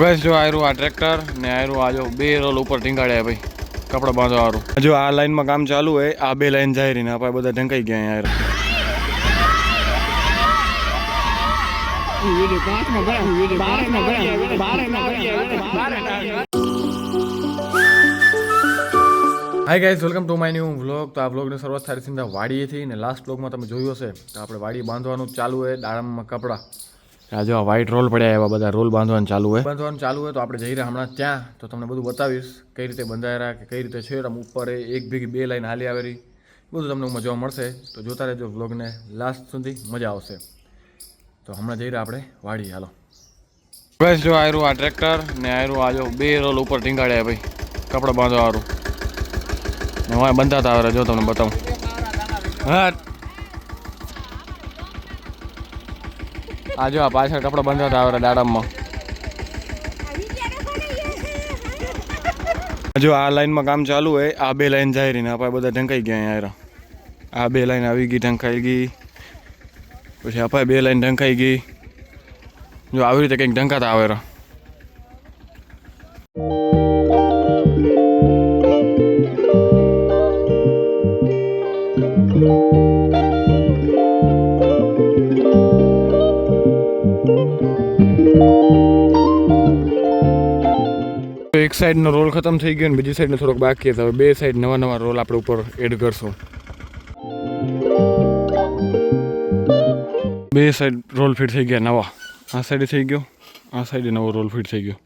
બસ જો આયરું આ ટ્રેક્ટર ને આયરું આ જો બે રોલ ઉપર ટીંગાડ્યા ભાઈ કપડા બાંધવા વાળું. જો આ લાઈનમાં કામ ચાલુ હોય, આ બે લાઈન જાય રહી ને આપણે બધા ઢંકાઈ ગયા યાર. Hi guys, welcome to my new vlog. તો આ વ્લોગની શરૂઆત થાય સીધા વાડીએથી ને લાસ્ટ વ્લોગમાં તમે જોયું હશે તો આપણે વાડી બાંધવાનું ચાલુ હોય, દાડમમાં કપડાં. આ જો વ્હાઈટ રોલ પડ્યા એવા બધા રોલ બાંધવાનું ચાલુ હોય તો આપણે જઈ રહ્યા હમણાં ત્યાં. તો તમને બધું બતાવીશ કઈ રીતે બંધાયેલા કે કઈ રીતે છે. ઉપર એક ભેગી બે લાઈન હાલી આવેલી બધું તમને જોવા મળશે. તો જોતા રહેજો વ્લોગને લાસ્ટ સુધી, મજા આવશે. તો હમણાં જઈ રહ્યા આપણે વાડી. હાલો બસ જો આયરું આ ટ્રેક્ટર ને આયરું આ જો બે રોલ ઉપર ટીંગાડ્યા ભાઈ કપડાં બાંધવા વાળું ને વાય બંધાતા આવે. જો તમને બતાવું. હા આ જો આ પાછળ કપડા બંધાતા આવે દાડમમાં. જો આ લાઈનમાં કામ ચાલુ હોય, આ બે લાઈન જાય રહી ને આપણે બધા ઢંકાઈ ગયા યાર. આ બે લાઈન આવી ગઈ, ઢંકાઈ ગઈ, પછી આપણે બે લાઈન ઢંકાઈ ગઈ. જો આવી રીતે કંઈક ઢંકાતા આવે. એક સાઈડનો રોલ ખતમ થઈ ગયો ને બીજી સાઈડનો થોડોક બાકી હતો. હવે બે સાઈડ નવા નવા રોલ આપણે ઉપર એડ કરશું. બે સાઈડ રોલ ફિટ થઈ ગયા નવા. આ સાઈડ થઈ ગયો, આ સાઈડ નવો રોલ ફિટ થઈ ગયો.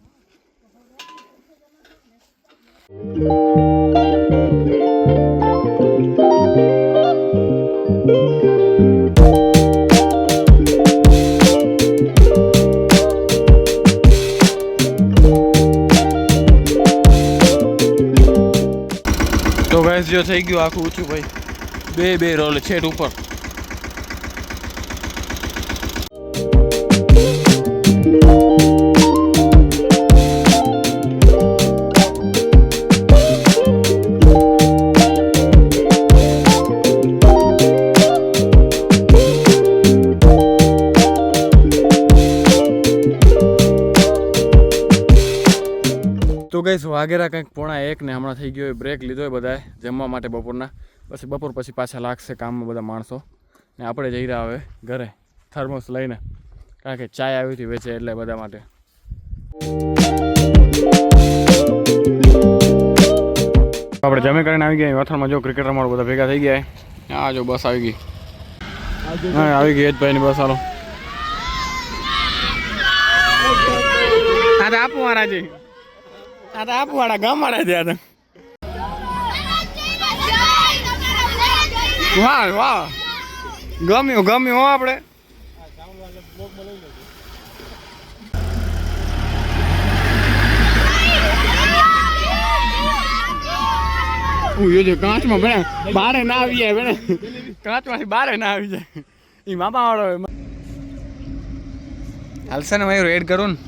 તો ગાઈસ જો થઈ ગયું આખું ઊંચું ભાઈ, બે રોલ છેટ ઉપર. તો ગાઈસ વાગેરા કંઈક 1:30 ને હમણાં થઈ ગયો હોય બ્રેક લીધો હોય બધાએ જમવા માટે બપોરના. પછી બપોર પછી પાછા લાગશે કામમાં બધા માણસો. ને આપણે જઈ રહ્યા હવે ઘરે થર્મોસ લઈને, કારણ કે ચાય આવી હતી વેચે એટલે બધા માટે. આપણે જમી કરીને આવી ગયા વથાણમાં. જો ક્રિકેટ રમાડો બધા ભેગા થઈ ગયા. હા જો બસ આવી ગઈ. હા આવી ગઈ હેતભાઈની બસ. હાલો હા આપું મારાજી. આ તો આપવાડા ગામવાળા થયા હતા. વાહ વાહ, ગમ્યું હો. આપણે કાચમાં ભણે બારે ના આવી જાય ભણે, કાચમાંથી બારે ના આવી જાય. એ મામા વાળો હાલશે ને ભાઈ એડ કરું ને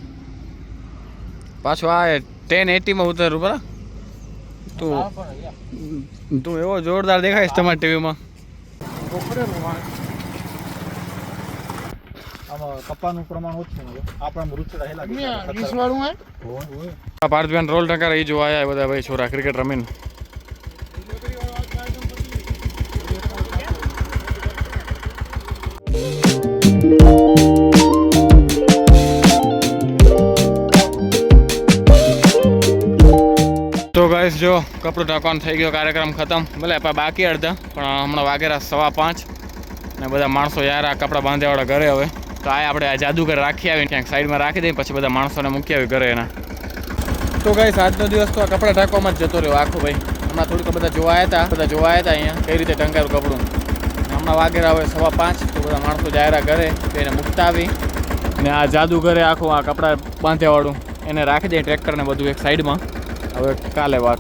પાછું. આ 1080 માં ઉતારું બરાબર. તું એવો જોરદાર દેખાઈશ તમારી ટીવીમાં. કપાનું પ્રમાણ ઓછું આપણા રૂચડા હેલા પાર્થબેન રોલ ટકા એ જોવા આવ્યા બધા ભાઈ છોરા ક્રિકેટ રમીને. તો ગાઈસ જો કપડું ઢાંકવાનું થઈ ગયો, કાર્યક્રમ ખતમ. ભલે બાકી અડધા, પણ હમણાં વાગેરા 5:15 ને બધા માણસો યાર આ કપડાં બાંધ્યાવાળા ઘરે. હવે તો આ આપણે આ જાદુગર રાખી આવીને ક્યાંક સાઈડમાં રાખી દઈએ, પછી બધા માણસોને મૂકી આવી ઘરે એના. તો ગાઈસ આજનો દિવસ તો આ કપડાં ઢાંકવામાં જ જતો રહ્યો આખો ભાઈ. હમણાં થોડીક બધા જોવા આવ્યા હતા અહીંયા કઈ રીતે ટંકાયું કપડું. હમણાં વાગેરા હવે 5:15 તો બધા માણસો જાયરા ઘરે એને મૂકતા આવી ને આ જાદુગરે આખું આ કપડાં બાંધ્યાવાળું એને રાખી દઈએ ટ્રેક્ટરને બધું એક સાઈડમાં. હવે કાલે વાત.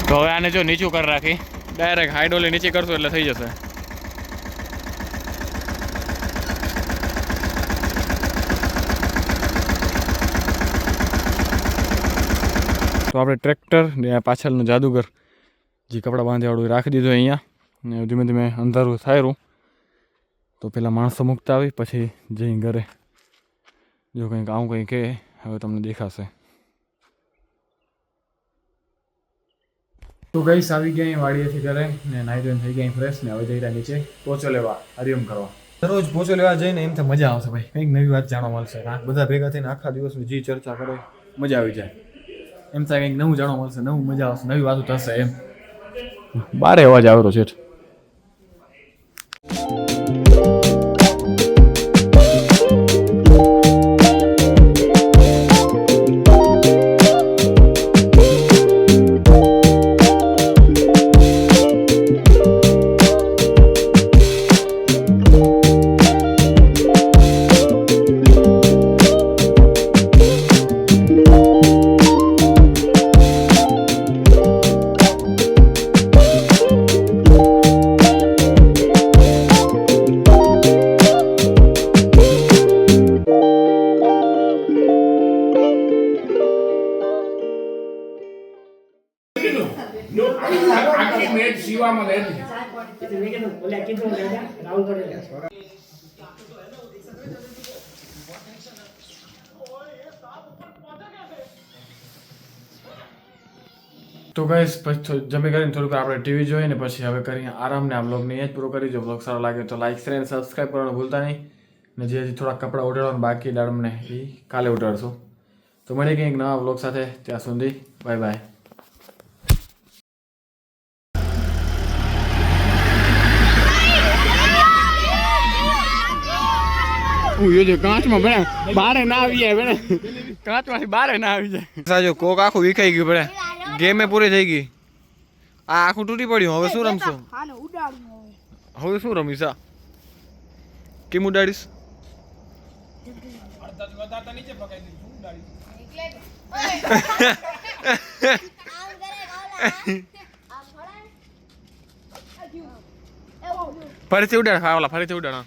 તો હવે આને જો નીચું કરી રાખી, ડાયરેક્ટ હાઈડોલી નીચે કરશું એટલે થઈ જશે. તો આપણે ટ્રેક્ટર ને પાછળનું જાદુગર જે કપડાં બાંધ્યાવાળું રાખી દીધું અહીંયા. ને ધીમે ધીમે અંધારું થાય. તો પેલા માણસો મૂકતા આવી પછી જઈ ઘરે. જો કંઈક આવું કંઈ કહે હવે તમને દેખાશે. તો ગઈસ આવી ગયા અહીં વાડીએથી ઘરે ને નાઈ ધોઈને થઈ ગયા ફ્રેશ ને હવે જઈ રહ્યા નીચે પોચો લેવા હરિયમ કરવા. દરરોજ પોચો લેવા જઈને એમ તો મજા આવશે ભાઈ, કંઈક નવી વાત જાણવા મળશે. બધા ભેગા થઈને આખા દિવસની જે ચર્ચા કરે મજા આવી જાય. એમ થાય કંઈક નવું જાણવા મળશે, નવું મજા આવશે, નવી વાતો થશે એમ. બારે અવાજ આવતો છે. તો ગાઈસ પછી જમી કરીને થોડુંક આપણે ટીવી જોઈએ ને પછી હવે કરીએ આરામ ને આ બ્લોગને અહીંયા જ પૂરો કરી. જો બ્લોગ સારો લાગે તો લાઈક શેર અને સબસ્ક્રાઈબ કરવાનું ભૂલતા નહીં. ને જે હજી થોડા કપડાં ઉડાડવાનું બાકી દાડમને એ કાલે ઉડાડશું. તો મળીએ કંઈક નવા બ્લોગ સાથે, ત્યાં સુધી બાય બાય. કાચમાં ભણે બારે ના આવી જાય ભણે, કાચમાંથી બારે ના આવી જાય. સાજો કોક આખું વિખાઈ ગયું ભણે, ગેમે પૂરી થઈ ગઈ. આ આખું તૂટી પડ્યું. હવે શું રમશું? હવે શું રમીશ? કેમ ઉડાડીશ? ફરીથી ઉડાડ, ફરીથી ઉડાડ.